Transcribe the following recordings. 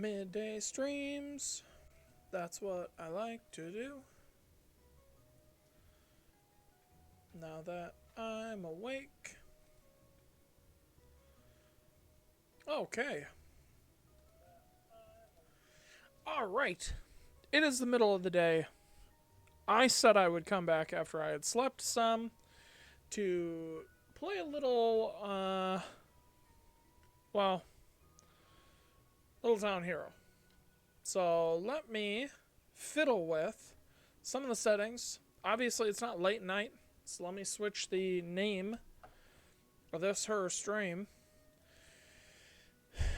Midday streams. That's what I like to do. Now that I'm awake. Okay. Alright. It is the middle of the day. I said I would come back after I had slept some to play a little, Little Town Hero. So let me fiddle with some of the settings. Obviously, it's not late night, so let me switch the name of this her stream.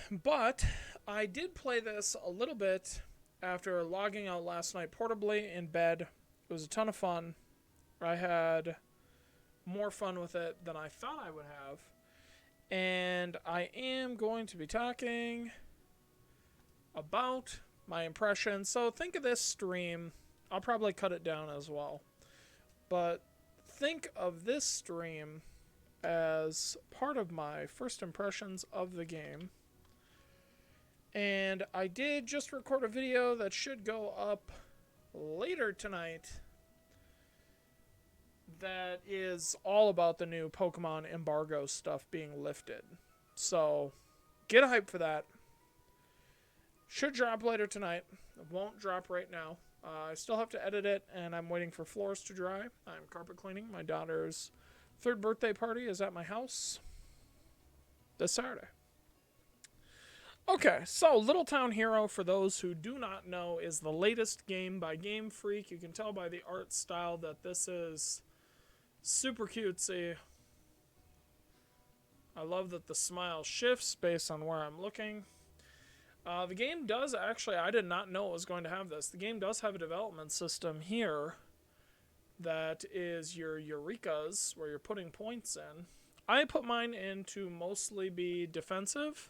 But I did play this a little bit after logging out last night portably in bed. It was a ton of fun. I had more fun with it than I thought I would have. And I am going to be talking about my impressions. So think of this stream. I'll probably cut it down as well. But think of this stream as part of my first impressions of the game. And I did just record a video that should go up later tonight that is all about the new Pokemon embargo stuff being lifted. So get hyped for that. Should drop later tonight. It won't drop right now. I still have to edit it, and I'm waiting for floors to dry. I'm carpet cleaning. My daughter's third birthday party is at my house this Saturday. Okay, so Little Town Hero, for those who do not know, is the latest game by Gamefreak. You can tell by the art style that this is super cutesy. I love that the smile shifts based on where I'm looking. The game does actually, I did not know it was going to have this. The game does have a development system here that is your Eurekas, where you're putting points in. I put mine in to mostly be defensive.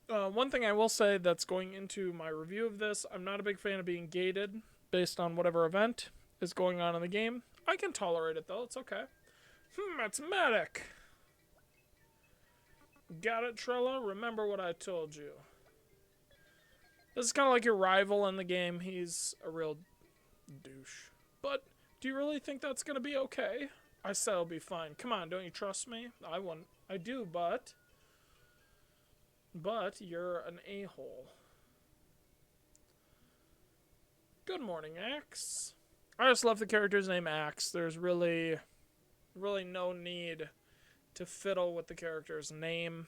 One thing I will say that's going into my review of this, I'm not a big fan of being gated based on whatever event is going on in the game. I can tolerate it though, it's okay. It's Matic. Got it, Trella? Remember what I told you. This is kind of like your rival in the game. He's a real douche. But do you really think that's going to be okay? I said it'll be fine. Come on, don't you trust me? I wouldn't. I do, but you're an a-hole. Good morning, Axe. I just love the character's name Axe. There's really no need to fiddle with the character's name.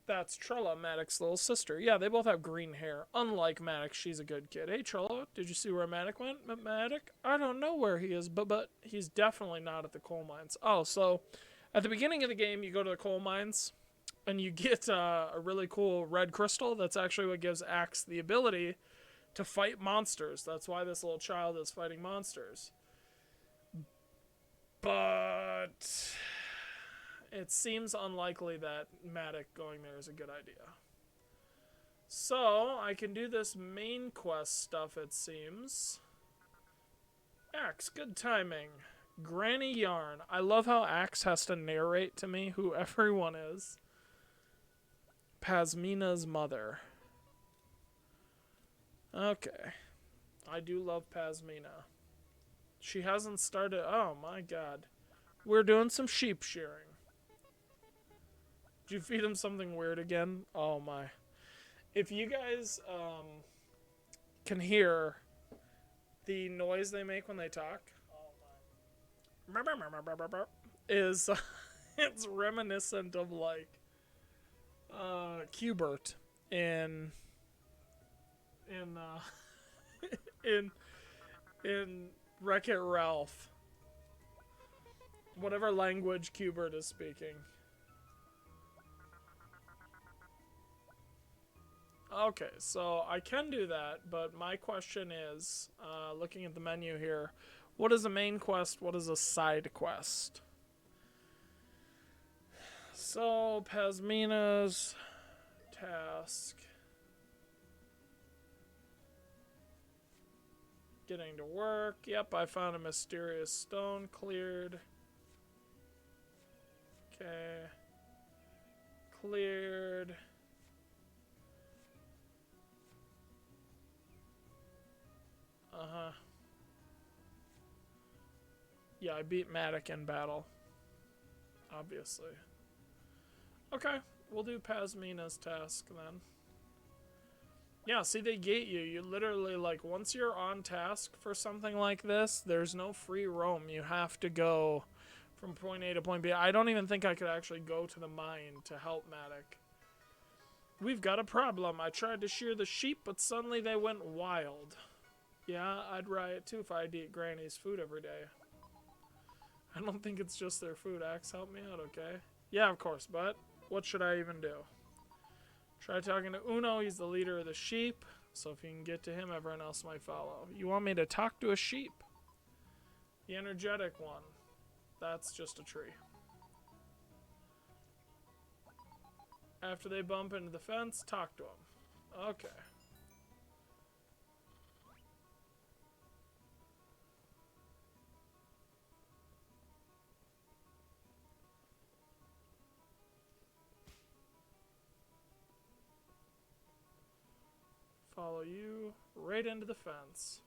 That's Trella, Maddox's little sister. Yeah, they both have green hair. Unlike Maddox, she's a good kid. Hey, Trella, did you see where Maddox went? Maddox? I don't know where he is, but he's definitely not at the coal mines. Oh, so at the beginning of the game, you go to the coal mines, and you get a really cool red crystal. That's actually what gives Axe the ability to fight monsters. That's why this little child is fighting monsters. But it seems unlikely that Matic going there is a good idea. So I can do this main quest stuff, it seems. Axe, good timing. Granny Yarn. I love how Axe has to narrate to me who everyone is. Pasmina's mother. Okay. I do love Pasmina. She hasn't started... Oh my god. We're doing some sheep shearing. Did you feed him something weird again? Oh my. If you guys can hear the noise they make when they talk, is it's reminiscent of like Qbert in in Wreck-It Ralph. Whatever language Qbert is speaking. Okay, so I can do that, but my question is, looking at the menu here, what is a main quest? What is a side quest? So, Pasmina's task. Getting to work. Yep, I found a mysterious stone. Cleared. Okay. Cleared. Yeah, I beat Matic in battle. Obviously. Okay, we'll do Pasmina's task then. Yeah, see, they gate you. You literally, like, once you're on task for something like this, there's no free roam. You have to go from point A to point B. I don't even think I could actually go to the mine to help Matic. We've got a problem. I tried to shear the sheep, but suddenly they went wild. Yeah, I'd riot too if I'd eat Granny's food every day. I don't think it's just their food. Axe, help me out, okay? Yeah, of course, but what should I even do? Try talking to Uno. He's the leader of the sheep. So if you can get to him, everyone else might follow. You want me to talk to a sheep? The energetic one. That's just a tree. After they bump into the fence, talk to him. Okay. Follow you right into the fence.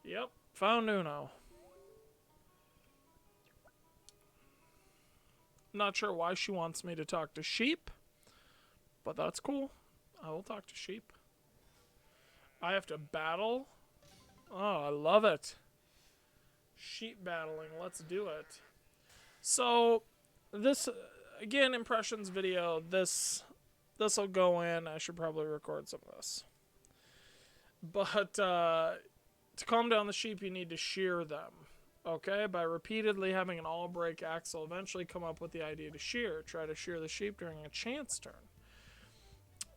Yep, found Uno. Not sure why she wants me to talk to sheep, but that's cool. I will talk to sheep. I have to battle? Oh, I love it. Sheep battling, let's do it. So, this, again, impressions video, this will go in. I should probably record some of this. But, to calm down the sheep, you need to shear them. Okay, by repeatedly having an all break axe, will eventually come up with the idea to shear. Try to shear the sheep during a chance turn.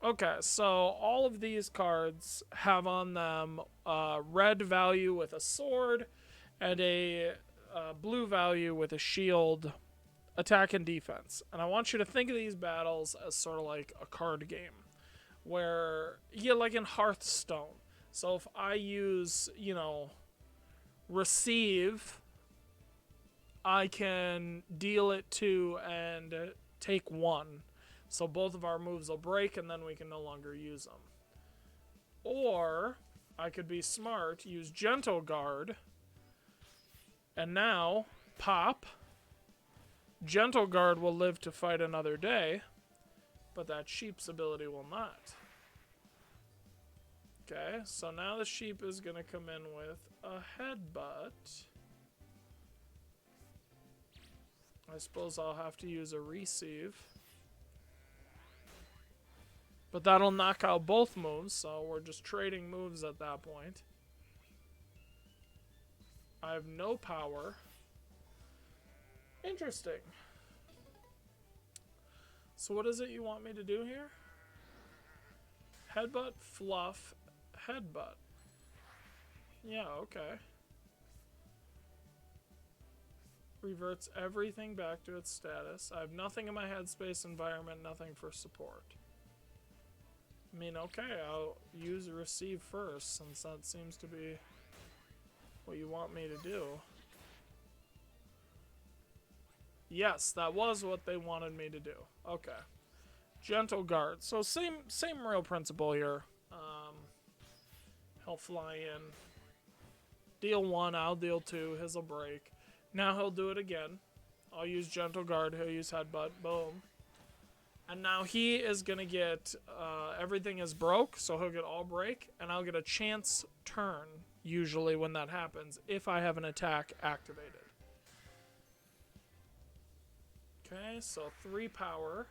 Okay, so all of these cards have on them red value with a sword and a blue value with a shield, attack and defense. And I want you to think of these battles as sort of like a card game, where, yeah, like in Hearthstone. So if I use, you know, receive, I can deal it 2 and take 1. So both of our moves will break and then we can no longer use them. Or I could be smart, use Gentle Guard, and now pop. Gentle Guard will live to fight another day, but that sheep's ability will not. Okay, so now the sheep is going to come in with a headbutt. I suppose I'll have to use a receive. But that'll knock out both moves, so we're just trading moves at that point. I have no power. Interesting. So what is it you want me to do here? Headbutt, fluff, headbutt. Yeah, okay. Reverts everything back to its status. I have nothing in my headspace environment, nothing for support. I mean, okay, I'll use receive first, since that seems to be what you want me to do. Yes, that was what they wanted me to do. Okay. Gentle Guard. So same real principle here. He'll fly in. Deal 1, I'll deal 2. His will break. Now he'll do it again. I'll use Gentle Guard. He'll use Headbutt. Boom. And now he is going to get, everything is broke, so he'll get all break, and I'll get a chance turn, usually when that happens, if I have an attack activated. Okay, so 3 power.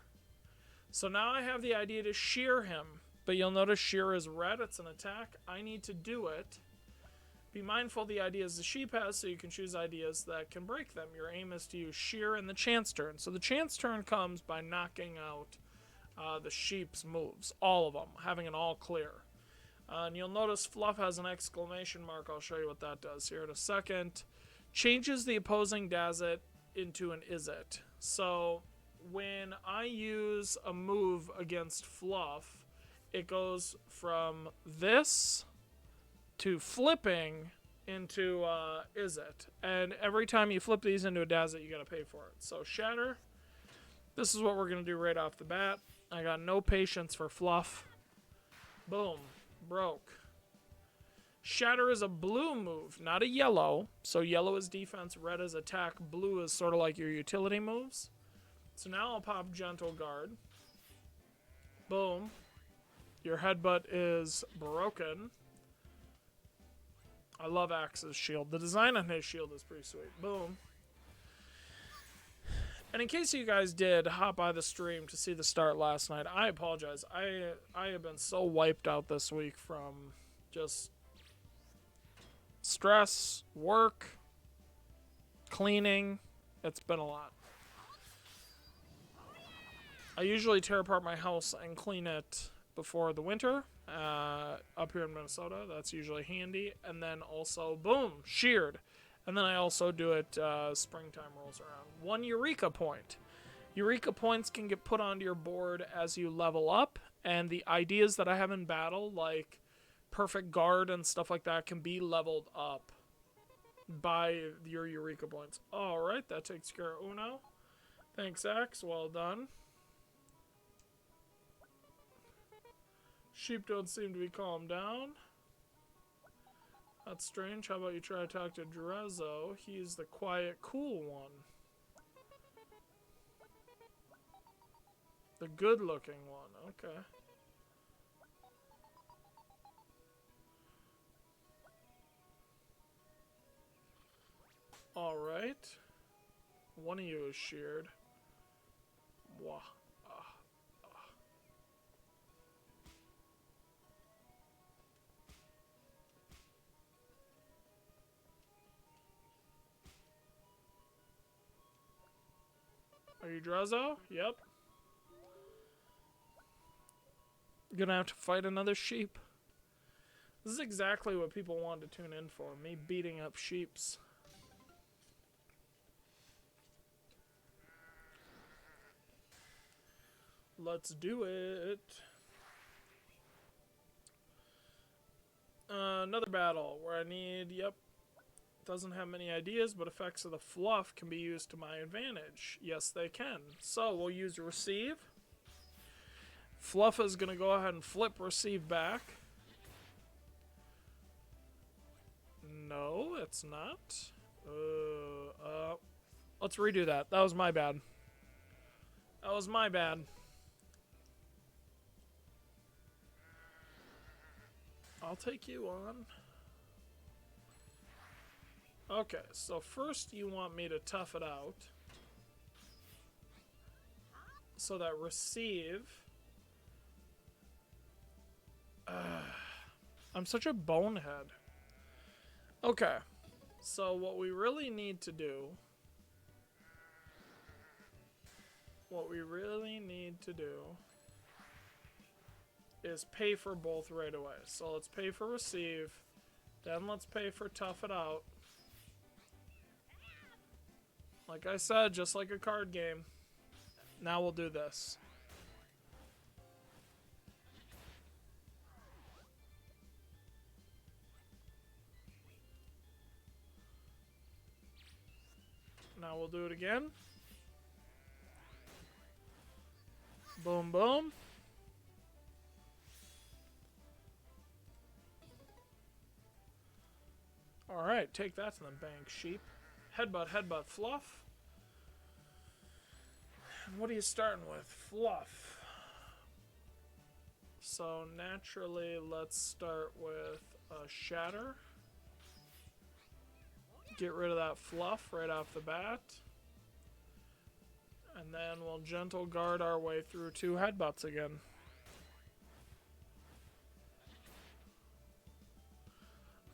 So now I have the idea to shear him, but you'll notice shear is red, it's an attack. I need to do it. Be mindful of the ideas the sheep has, so you can choose ideas that can break them. Your aim is to use shear and the chance turn. So the chance turn comes by knocking out the sheep's moves, all of them, having an all clear. And you'll notice Fluff has an exclamation mark. I'll show you what that does here in a second. Changes the opposing does it into an is it. So when I use a move against Fluff, it goes from this to flipping into is it. And every time you flip these into a does it, you gotta pay for it. So Shatter, this is what we're gonna do right off the bat. I got no patience for Fluff. Boom. Broke. Shatter is a blue move, not a yellow. So yellow is defense, red is attack, blue is sort of like your utility moves. So now I'll pop Gentle Guard. Boom. Your headbutt is broken. I love Axe's shield. The design on his shield is pretty sweet. Boom. And in case you guys did hop by the stream to see the start last night, I apologize. I have been so wiped out this week from just stress, work, cleaning. It's been a lot. I usually tear apart my house and clean it before the winter. Up here in Minnesota, that's usually handy. And then also, boom, sheared. And then I also do it springtime rolls around. 1 Eureka point. Eureka points can get put onto your board as you level up. And the ideas that I have in battle, like perfect guard and stuff like that, can be leveled up by your Eureka points. Alright, that takes care of Uno. Thanks, Axe. Well done. Sheep don't seem to be calmed down. That's strange. How about you try to talk to Drezzo? He's the quiet, cool one. The good-looking one. Okay. Alright. One of you is sheared. Wah. Are you Drezzo? Yep. Gonna have to fight another sheep. This is exactly what people want to tune in for. Me beating up sheeps. Let's do it. Another battle where I need, yep. Doesn't have many ideas, but effects of the fluff can be used to my advantage. Yes, they can. So we'll use receive. Fluff is going to go ahead and flip receive back. No, it's not. Let's redo that. That was my bad. That was my bad. I'll take you on. Okay, so first you want me to tough it out. So that receive... I'm such a bonehead. Okay, so what we really need to do... is pay for both right away. So let's pay for receive. Then let's pay for tough it out. Like I said, just like a card game. Now we'll do this. Now we'll do it again. Boom, boom. Alright, take that to the bank, sheep. Headbutt, headbutt, fluff. What are you starting with? Fluff. So naturally, let's start with a shatter. Get rid of that fluff right off the bat. And then we'll gentle guard our way through 2 headbutts again.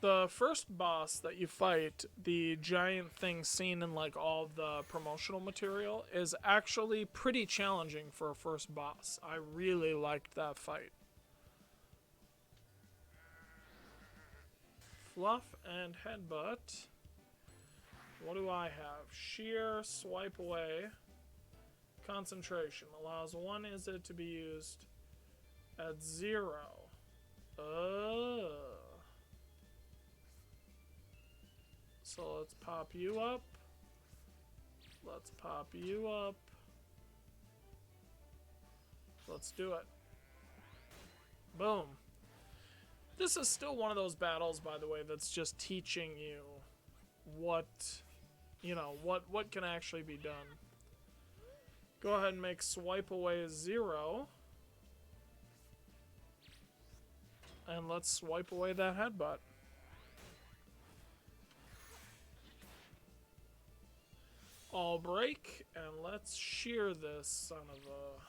The first boss that you fight, the giant thing seen in like all the promotional material, is actually pretty challenging for a first boss. I really liked that fight. Fluff and headbutt. What do I have? Shear, swipe away. Concentration allows one Izzet to be used at 0. So let's pop you up. Let's pop you up. Let's do it. Boom. This is still one of those battles, by the way, that's just teaching you what, you know, what can actually be done. Go ahead and make swipe away 0. And let's swipe away that headbutt. All break, and let's shear this son of a...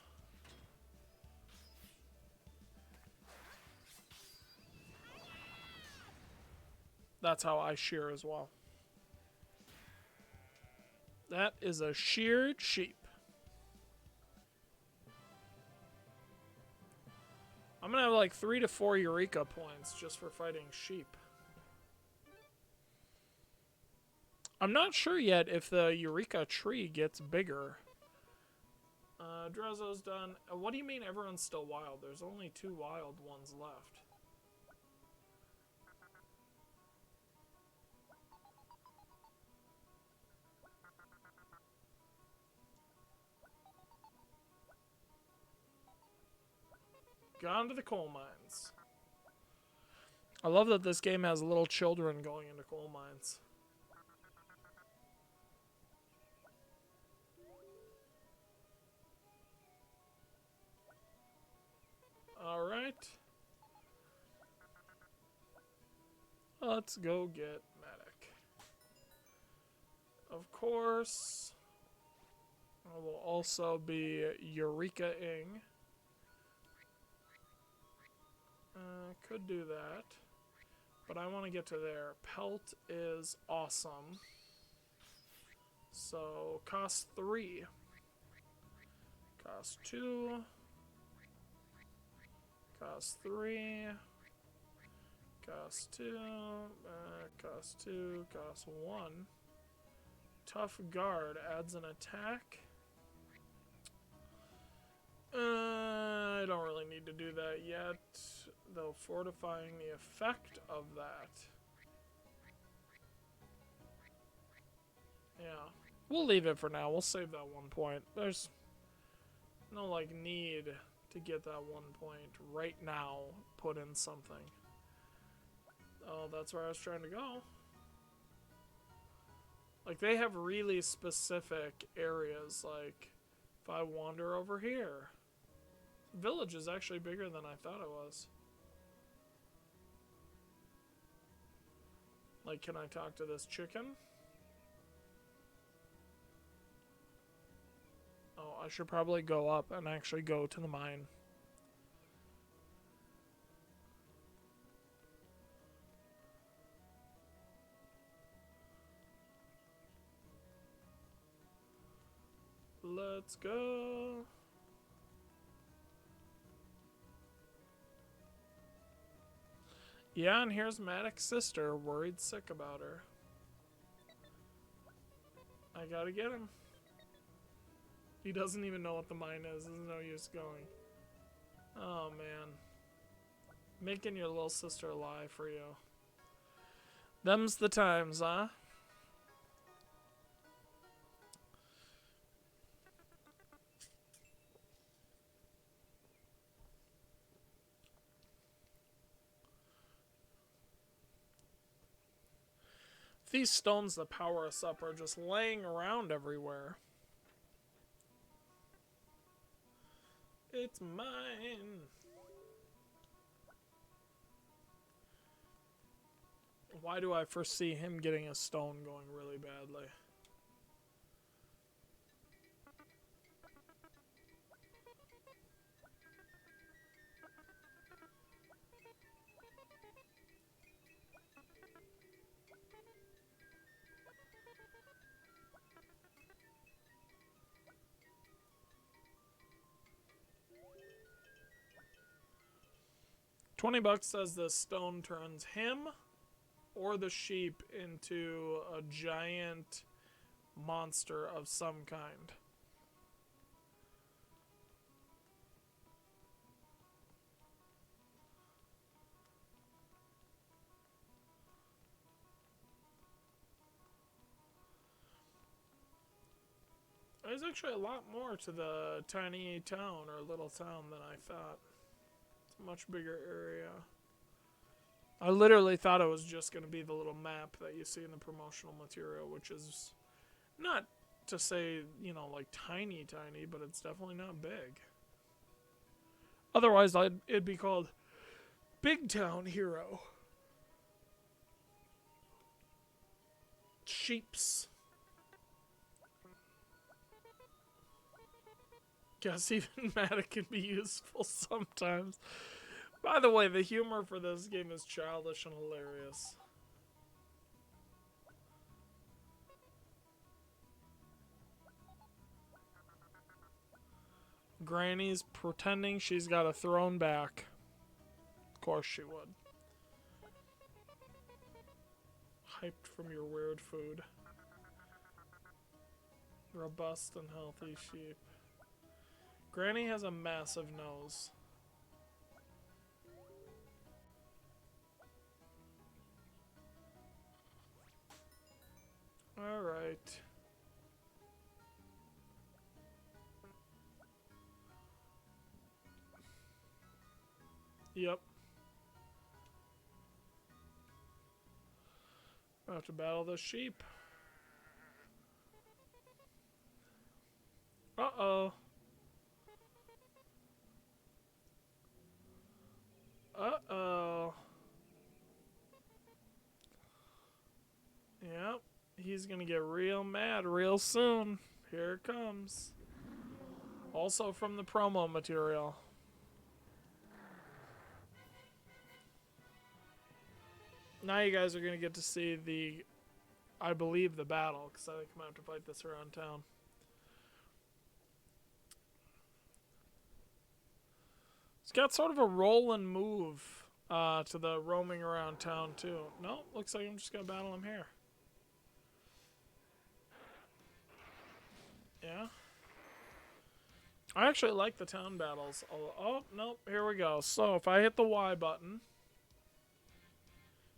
That's how I shear as well. That is a sheared sheep. I'm gonna have like 3 to 4 Eureka points just for fighting sheep. I'm not sure yet if the Eureka tree gets bigger. Drezzo's done. What do you mean everyone's still wild? There's only 2 wild ones left. Gone to the coal mines. I love that this game has little children going into coal mines. Alright. Let's go get medic. Of course. I will also be Eureka-ing. Could do that. But I want to get to there. Pelt is awesome. So, cost 3. Cost 2. Cost 3. Cost 2. Cost 2. Cost 1. Tough guard adds an attack. I don't really need to do that yet, though fortifying the effect of that. Yeah, we'll leave it for now. We'll save that 1 point. There's no, like, need to get that 1 point right now, put in something. Oh, that's where I was trying to go. Like, they have really specific areas, like, if I wander over here. Village is actually bigger than I thought it was. Like, can I talk to this chicken? Oh, I should probably go up and actually go to the mine. Let's go. Yeah, and here's Maddox's sister, worried sick about her. I gotta get him. He doesn't even know what the mine is. There's no use going. Oh, man. Making your little sister lie for you. Them's the times, huh? These stones that power us up are just laying around everywhere. It's mine. Why do I foresee him getting a stone going really badly? $20 says the stone turns him or the sheep into a giant monster of some kind. There's actually a lot more to the tiny town or little town than I thought. It's a much bigger area. I literally thought it was just going to be the little map that you see in the promotional material, which is not to say, you know, like tiny, but it's definitely not big. Otherwise, it'd be called Big Town Hero. Sheeps. Guess even Matta can be useful sometimes. By the way, the humor for this game is childish and hilarious. Granny's pretending she's got a throne back. Of course she would. Hyped from your weird food. Robust and healthy sheep. Granny has a massive nose. Alright. Yep. I have to battle the sheep. Uh-oh. Uh-oh. Yep. He's gonna get real mad real soon. Here it comes. Also from the promo material. Now you guys are gonna get to see the, I believe, the battle, because I think I'm gonna have to fight this around town. It's got sort of a roll and move to the roaming around town too. No, looks like I'm just gonna battle him here. Yeah. I actually like the town battles. Oh, nope, here we go. So if I hit the Y button,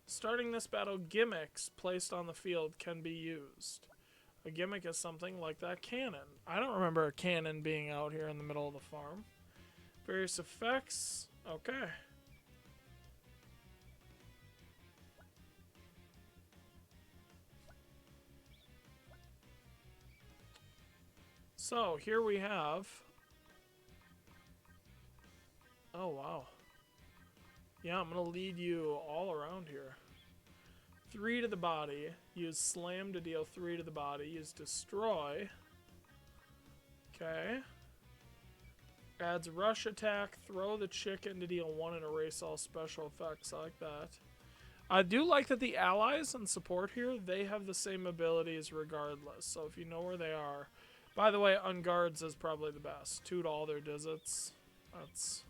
starting this battle, gimmicks placed on the field can be used. A gimmick is something like that cannon. I don't remember a cannon being out here in the middle of the farm. Various effects. Okay. So here we have. Oh, wow. Yeah, I'm going to lead you all around here. 3 to the body. Use slam to deal 3 to the body. Use destroy. Okay. Adds rush attack. Throw the chicken to deal 1 and erase all special effects. I like that. I do like that the allies and support here, they have the same abilities regardless. So if you know where they are. By the way, on guards is probably the best. 2 to all their digits. That's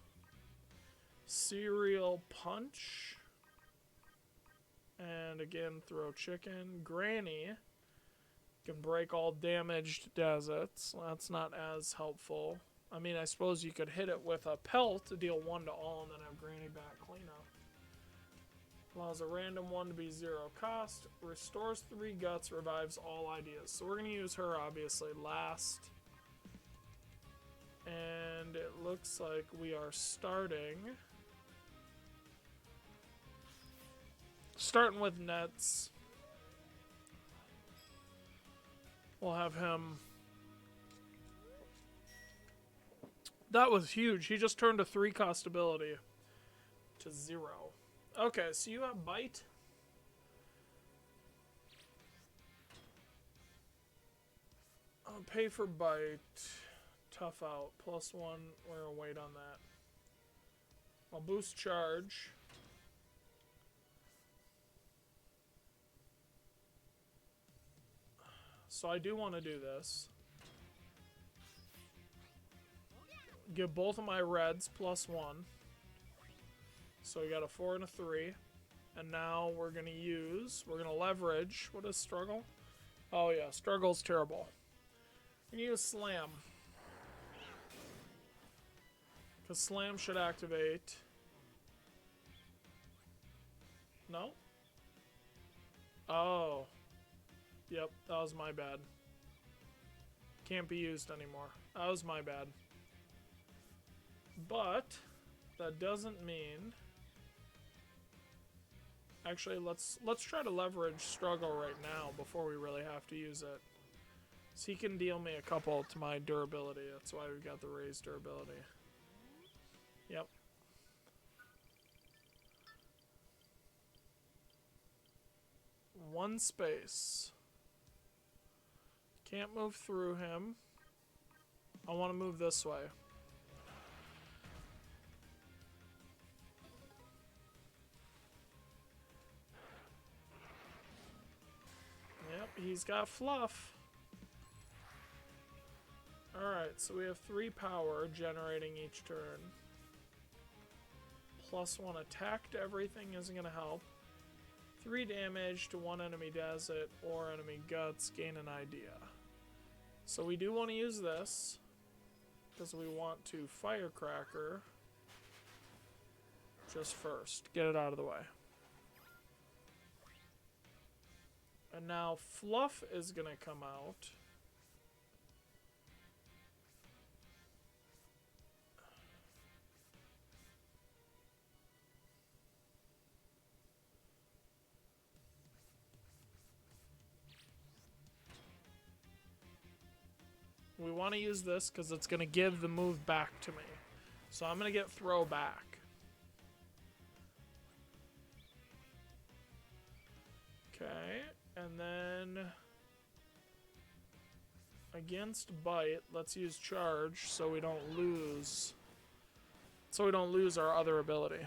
cereal punch. And again, throw chicken. Granny can break all damaged deserts. That's not as helpful. I mean, I suppose you could hit it with a pelt to deal 1 to all and then have Granny back cleanup. Allows a random 1 to be 0 cost. Restores 3 guts, revives all ideas. So we're going to use her, obviously, last. And it looks like we are starting with Nets. We'll have him. That was huge. He just turned a 3 cost ability to 0. Okay, so you have bite. I'll pay for bite. Tough out. +1. We're gonna wait on that. I'll boost charge. So I do want to do this. Give both of my reds +1. So we got a 4 and a 3. And now we're going to leverage. What is struggle? Oh yeah, struggle's terrible. We're going to use slam. Because slam should activate. No? Oh. Yep, that was my bad. Can't be used anymore. That was my bad. But that doesn't mean Actually, let's try to leverage struggle right now before we really have to use it. So he can deal me a couple to my durability. That's why we've got the raised durability. Yep. One space. Can't move through him. I want to move this way. Yep, he's got fluff. Alright, so we have 3 power generating each turn. +1 attack to everything isn't going to help. 3 damage to 1 enemy does it, or enemy guts, gain an idea. So we do want to use this, because we want to Firecracker just first. Get it out of the way. And now Fluff is going to come out. We want to use this because it's going to give the move back to me. So I'm going to get throw back. Okay, and then against bite, let's use charge so we don't lose. So we don't lose our other ability.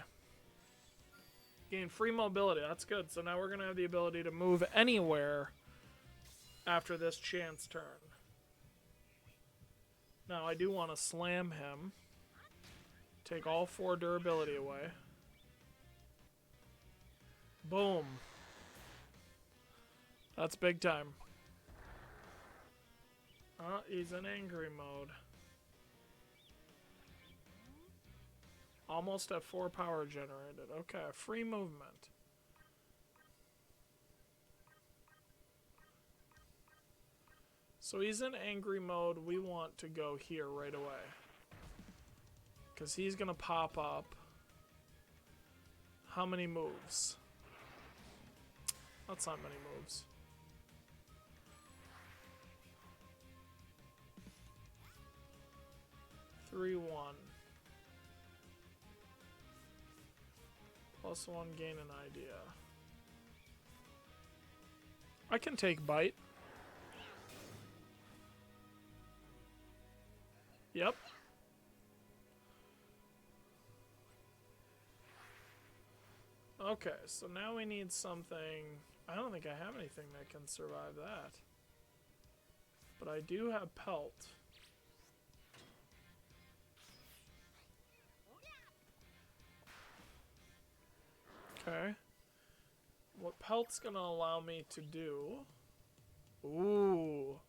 Gain free mobility, that's good. So now we're going to have the ability to move anywhere after this chance turn. Now I do want to slam him. Take all 4 durability away. Boom. That's big time. He's in angry mode. Almost at 4 power generated. Okay, free movement. So he's in angry mode. We want to go here right away. Because he's going to pop up. How many moves? That's not many moves. +1. +1, gain an idea. I can take bite. Yep. Okay, so now we need something. I don't think I have anything that can survive that. But I do have pelt. Okay. What pelt's gonna allow me to do? Ooh.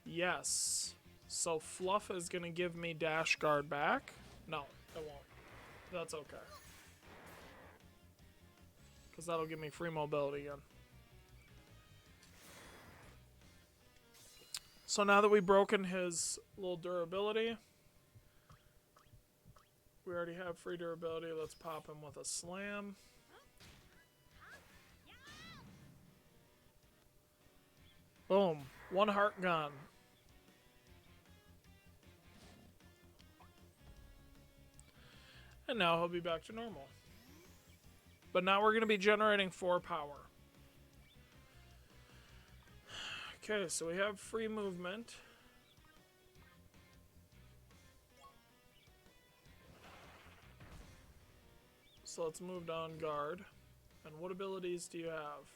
Yes. So Fluff is going to give me dash guard back? No, it won't. That's okay. Because that'll give me free mobility again. So now that we've broken his little durability, we already have free durability. Let's pop him with a slam. Boom. 1 heart gone. And now he'll be back to normal. But now we're going to be generating 4 power. Okay, so we have free movement. So let's move down guard. And what abilities do you have?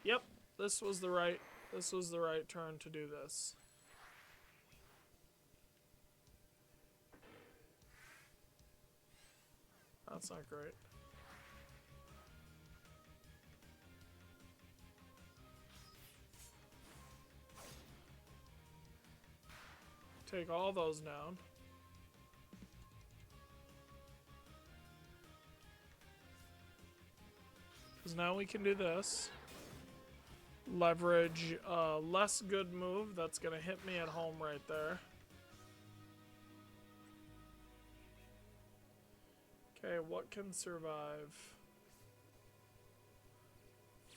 Yep, this was the right turn to do this. That's not great. Take all those down. Because now we can do this. Leverage a less good move that's going to hit me at home right there. Okay, what can survive?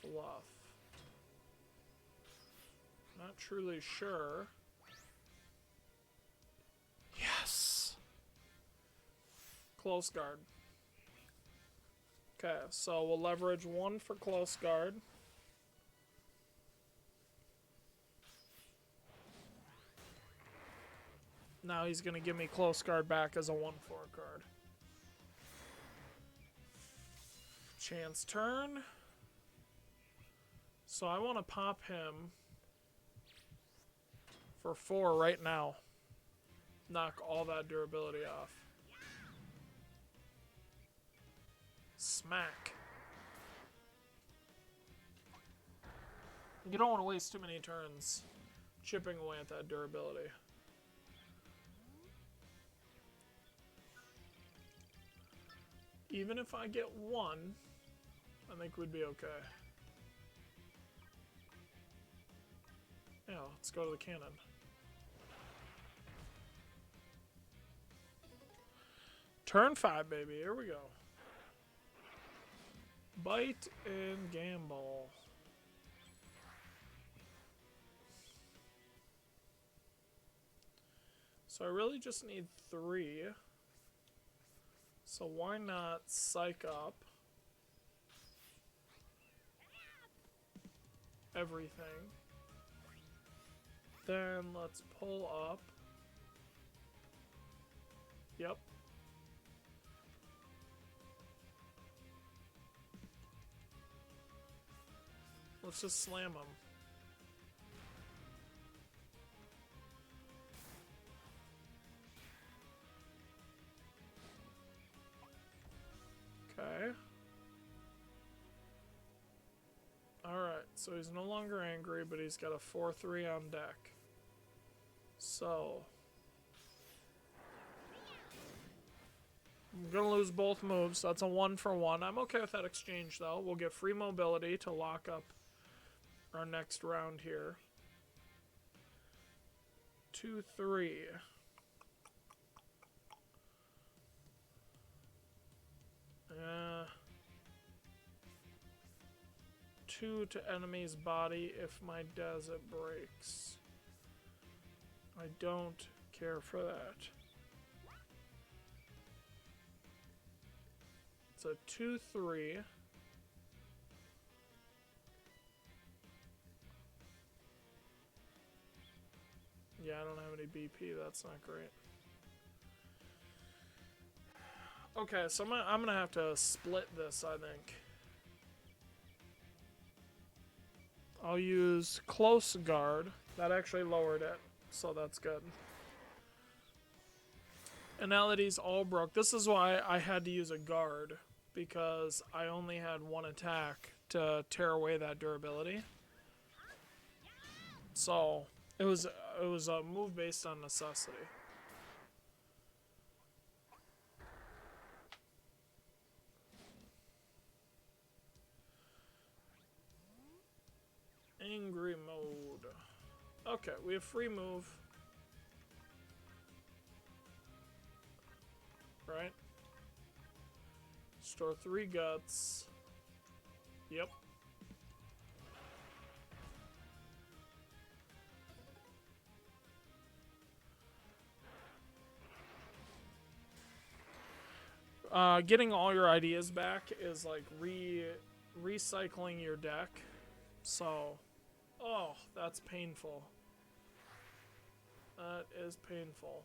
fluff. Not truly sure. Yes! Close guard. Okay, so we'll leverage 1 for close guard. Now he's going to give me close guard back as a 1/4 card. Chance turn. So I want to pop him for 4 right now. Knock all that durability off. Smack. You don't want to waste too many turns chipping away at that durability. Even if I get 1, I think we'd be okay. Yeah, let's go to the cannon. Turn 5, baby. Here we go. Bite and gamble. So I really just need 3. So why not psych up everything? Then let's pull up. Yep. Let's just slam him. Okay. Alright, so he's no longer angry, but he's got a 4/3 on deck. So I'm gonna lose both moves. That's a 1-for-1. I'm okay with that exchange, though. We'll get free mobility to lock up our next round here. 2/3. Yeah. 2 to enemy's body if my desert breaks. I don't care for that. It's a 2/3. Yeah, I don't have any BP. That's not great. Okay, so I'm gonna have to split this, I think. I'll use close guard. That actually lowered it, so that's good. And now that he's all broke, this is why I had to use a guard, because I only had 1 attack to tear away that durability. So it was a move based on necessity. Angry mode. Okay, we have free move. Right? Store 3 guts. Yep. Getting all your ideas back is like recycling your deck. So, oh, that's painful. That is painful.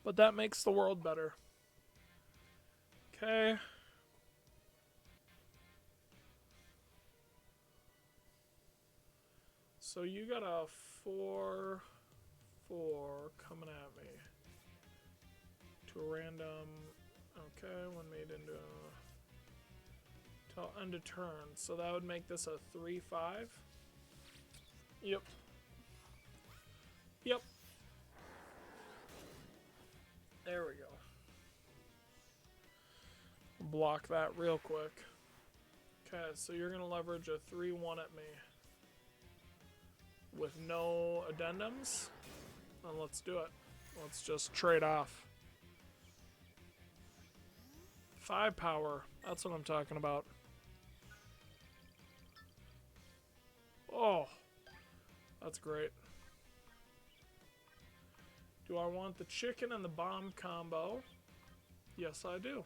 But that makes the world better. Okay. So you got a 4/4 coming at me. To a random. Okay, one made into till end of turn. So that would make this a 3/5. Yep. Yep. There we go. Block that real quick. Okay, so you're gonna leverage a 3/1 at me. With no addendums? Then let's do it. Let's just trade off. 5 power. That's what I'm talking about. Oh, that's great. Do I want the chicken and the bomb combo? Yes, I do.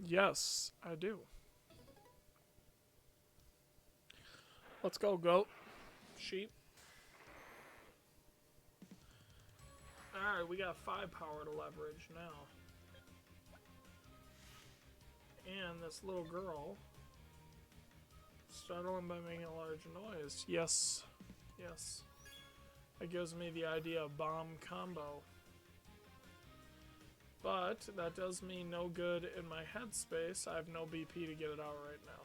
Yes, I do. Let's go, goat. Sheep. Alright, we got 5 power to leverage now. And this little girl startling by making a large noise. Yes. Yes. That gives me the idea of bomb combo. But that does me no good in my headspace. I have no BP to get it out right now.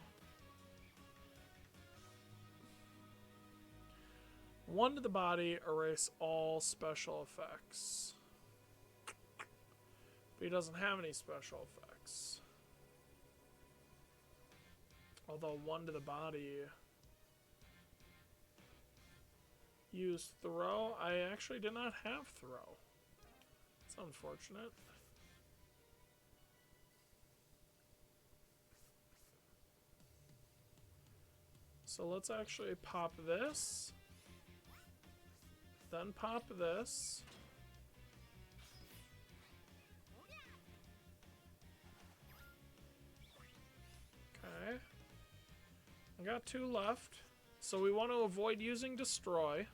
1 to the body, erase all special effects. But he doesn't have any special effects. Although 1 to the body. Use throw. I actually did not have throw. It's unfortunate. So let's actually pop this. Then pop this. Okay. I got 2 left. So we want to avoid using destroy.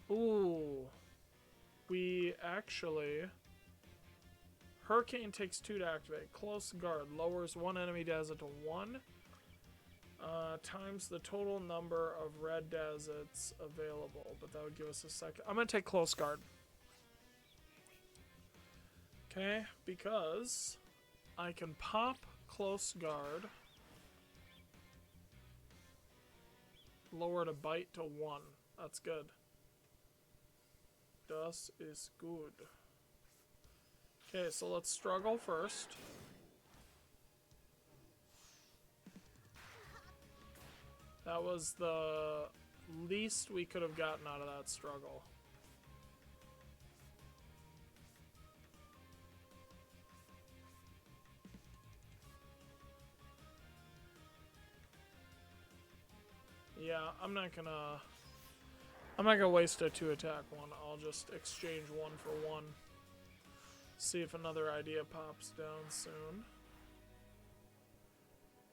Ooh. We actually... Hurricane takes 2 to activate. Close guard lowers 1 enemy desert to 1. Times the total number of red deserts available. But that would give us a second. I'm going to take close guard. Okay, because I can pop close guard. Lower to bite to 1. That's good. Das is good. Okay, so let's struggle first. That was the least we could have gotten out of that struggle. Yeah, I'm not gonna waste a 2 attack one. I'll just exchange 1 for 1. See if another idea pops down soon.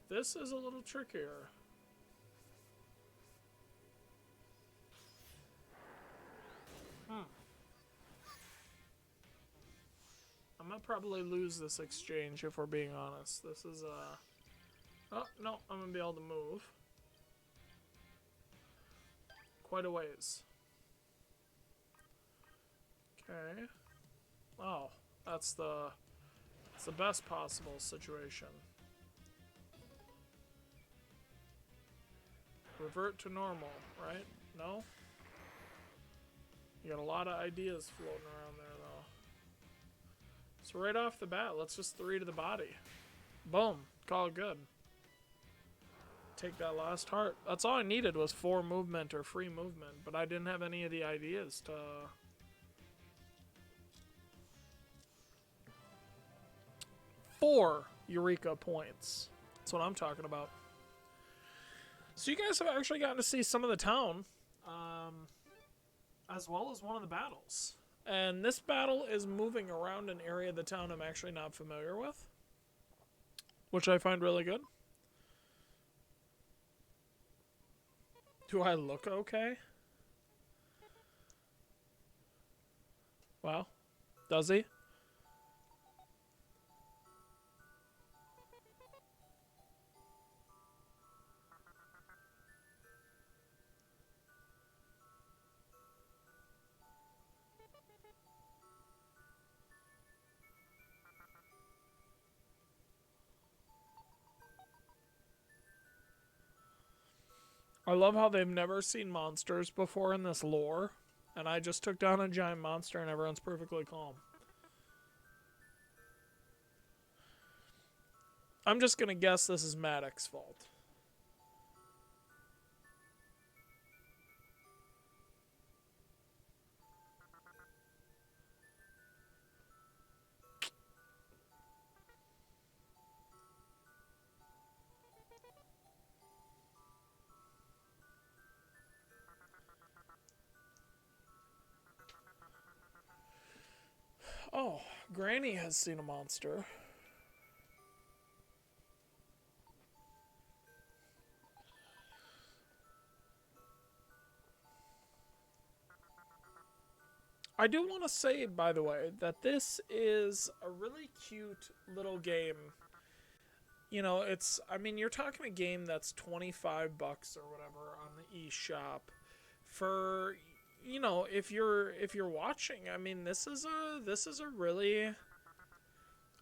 This is a little trickier. I might probably lose this exchange if we're being honest. This is oh, no, I'm gonna be able to move. Quite a ways. Okay. Oh, that's the best possible situation. Revert to normal, right? No? You got a lot of ideas floating around there, though. So right off the bat, let's just 3 to the body. Boom. Call it good. Take that last heart. That's all I needed was 4 movement or free movement, but I didn't have any of the ideas to... 4 Eureka points. That's what I'm talking about. So you guys have actually gotten to see some of the town, as well as one of the battles. And this battle is moving around an area of the town I'm actually not familiar with, which I find really good. Do I look okay? Wow. Does he? I love how they've never seen monsters before in this lore, and I just took down a giant monster and everyone's perfectly calm. I'm just gonna guess this is Maddox's fault. Oh, Granny has seen a monster. I do want to say, by the way, that this is a really cute little game. You know, I mean, you're talking a game that's 25 bucks or whatever on the eShop for, you know, if you're watching. I mean, this is a really,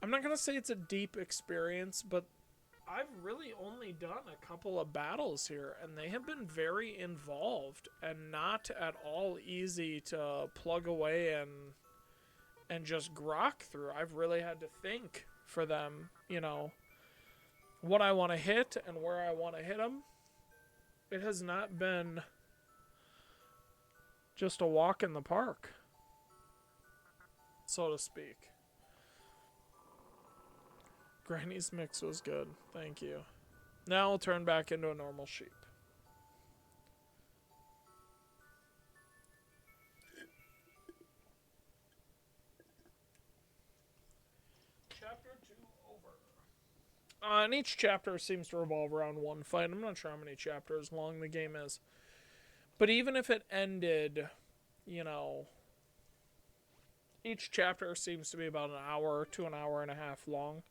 I'm not going to say it's a deep experience, but I've really only done a couple of battles here, and they have been very involved and not at all easy to plug away and just grok through. I've really had to think for them, you know, what I want to hit and where I want to hit them. It has not been just a walk in the park, so to speak. Granny's mix was good. Thank you. Now I'll turn back into a normal sheep. Chapter 2 over. And each chapter seems to revolve around one fight. I'm not sure how many chapters long the game is. But even if it ended, you know, each chapter seems to be about an hour to an hour and a half long.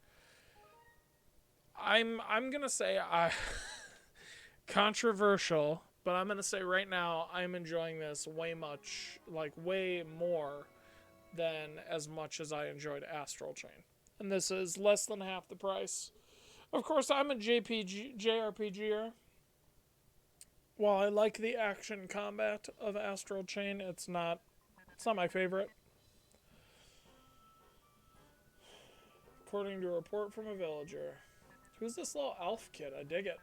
I'm gonna say controversial, but I'm gonna say right now I'm enjoying this way more than as much as I enjoyed Astral Chain, and this is less than half the price. Of course, I'm a JRPGer. While I like the action combat of Astral Chain, it's not my favorite. According to a report from a villager. Who's this little elf kid? I dig it.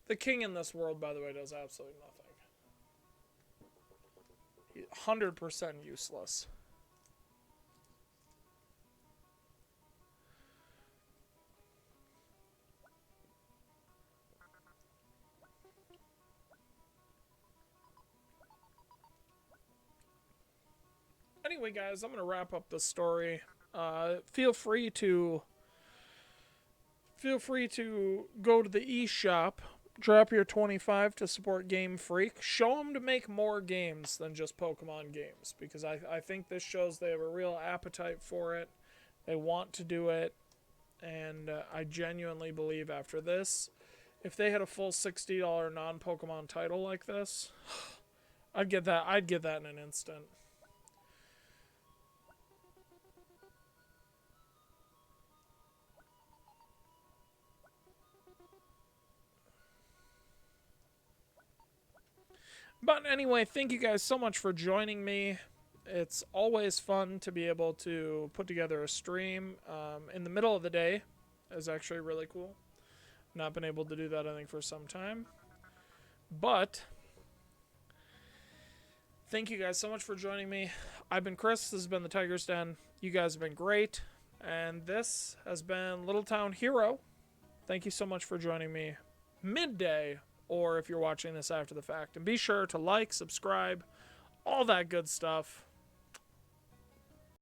The king in this world, by the way, does absolutely nothing. 100% useless. Anyway, guys, I'm going to wrap up the story. Feel free to go to the eShop, drop your 25 to support Gamefreak. Show them to make more games than just Pokemon games, because I think this shows they have a real appetite for it. They want to do it, and I genuinely believe after this, if they had a full $60 non-Pokemon title like this, I'd get that in an instant. But anyway, thank you guys so much for joining me. It's always fun to be able to put together a stream in the middle of the day. Is actually really cool. Not been able to do that, I think, for some time. But thank you guys so much for joining me. I've been Chris. This has been the Tiger's Den. You guys have been great. And this has been Little Town Hero. Thank you so much for joining me midday, or if you're watching this after the fact. And be sure to like, subscribe, all that good stuff.